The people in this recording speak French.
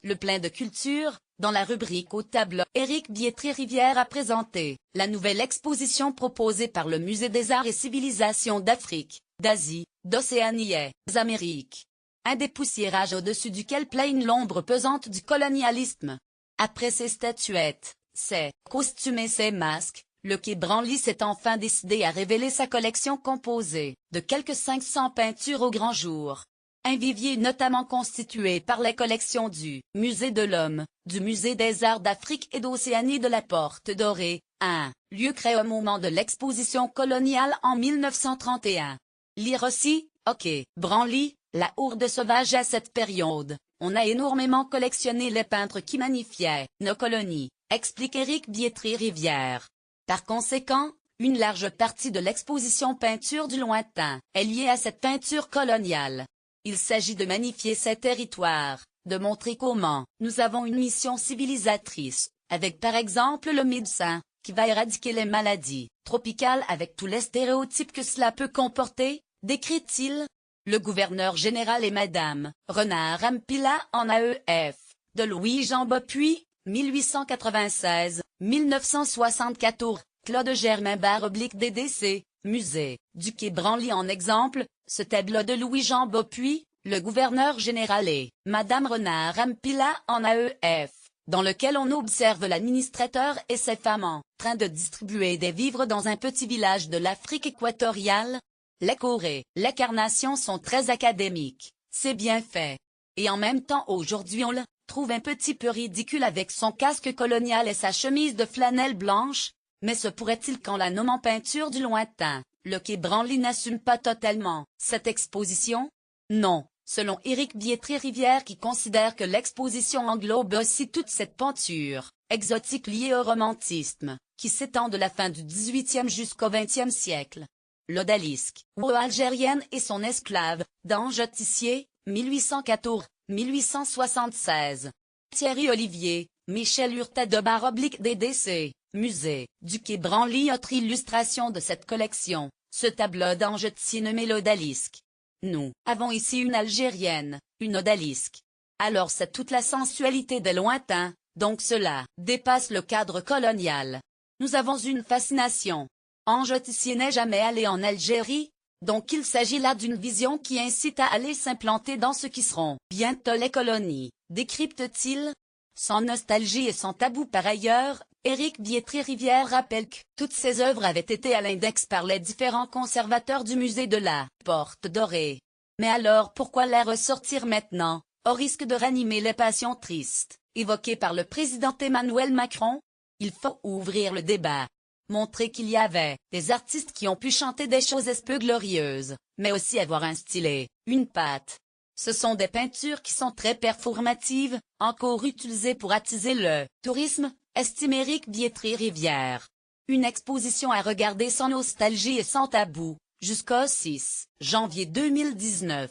le plein de culture. Dans la rubrique au tableau, Éric Biétry-Rivière a présenté la nouvelle exposition proposée par le Musée des Arts et Civilisations d'Afrique, d'Asie, d'Océanie et des Amériques. Un dépoussiérage au-dessus duquel plane l'ombre pesante du colonialisme. Après ses statuettes, ses costumes et ses masques, le Quai Branly s'est enfin décidé à révéler sa collection composée de quelques 500 peintures au grand jour. Un vivier notamment constitué par les collections du Musée de l'Homme, du Musée des Arts d'Afrique et d'Océanie de la Porte Dorée, un lieu créé au moment de l'exposition coloniale en 1931. Lire aussi, OK, Branly, la Hourde sauvage à cette période. On a énormément collectionné les peintres qui magnifiaient nos colonies, explique Éric Biétry-Rivière. Par conséquent, une large partie de l'exposition Peinture du lointain est liée à cette peinture coloniale. Il s'agit de magnifier ces territoires, de montrer comment nous avons une mission civilisatrice, avec par exemple le médecin, qui va éradiquer les maladies tropicales avec tous les stéréotypes que cela peut comporter, décrit-il. Le gouverneur général et Madame Renard Ampila en AEF, de Louis-Jean Beaupuy, 1896-1974, Claude Germain /DDC, Musée du Quai Branly en exemple, ce tableau de Louis-Jean Beaupuy, le gouverneur général et Madame Renard Ampila en AEF, dans lequel on observe l'administrateur et ses femmes en train de distribuer des vivres dans un petit village de l'Afrique équatoriale. Les chorés, les carnations sont très académiques, c'est bien fait. Et en même temps aujourd'hui on le trouve un petit peu ridicule avec son casque colonial et sa chemise de flanelle blanche, mais se pourrait-il qu'en la nommant peinture du lointain, le Quai Branly n'assume pas totalement cette exposition? Non, selon Éric Biétry-Rivière qui considère que l'exposition englobe aussi toute cette peinture exotique liée au romantisme, qui s'étend de la fin du XVIIIe jusqu'au XXe siècle. L'odalisque, ou algérienne et son esclave, d'Ange Tissier, 1814-1876. Thierry Olivier, Michel Hurtado /DDC, Musée du Quai Branly. Autre illustration de cette collection, ce tableau d'Ange Tissier nommé l'odalisque. Nous avons ici une algérienne, une odalisque. Alors c'est toute la sensualité des lointains, donc cela dépasse le cadre colonial. Nous avons une fascination. Ange Tissier n'est jamais allé en Algérie, donc il s'agit là d'une vision qui incite à aller s'implanter dans ce qui seront bientôt les colonies, décrypte-t-il. Sans nostalgie et sans tabou par ailleurs, Éric Biétry-Rivière rappelle que toutes ces œuvres avaient été à l'index par les différents conservateurs du musée de la Porte Dorée. Mais alors pourquoi les ressortir maintenant, au risque de ranimer les passions tristes, évoquées par le président Emmanuel Macron? Il faut ouvrir le débat. Montrer qu'il y avait des artistes qui ont pu chanter des choses peu glorieuses, mais aussi avoir un stylet, une patte. Ce sont des peintures qui sont très performatives, encore utilisées pour attiser le tourisme, estime Éric Biétry-Rivière. Une exposition à regarder sans nostalgie et sans tabou, jusqu'au 6 janvier 2019.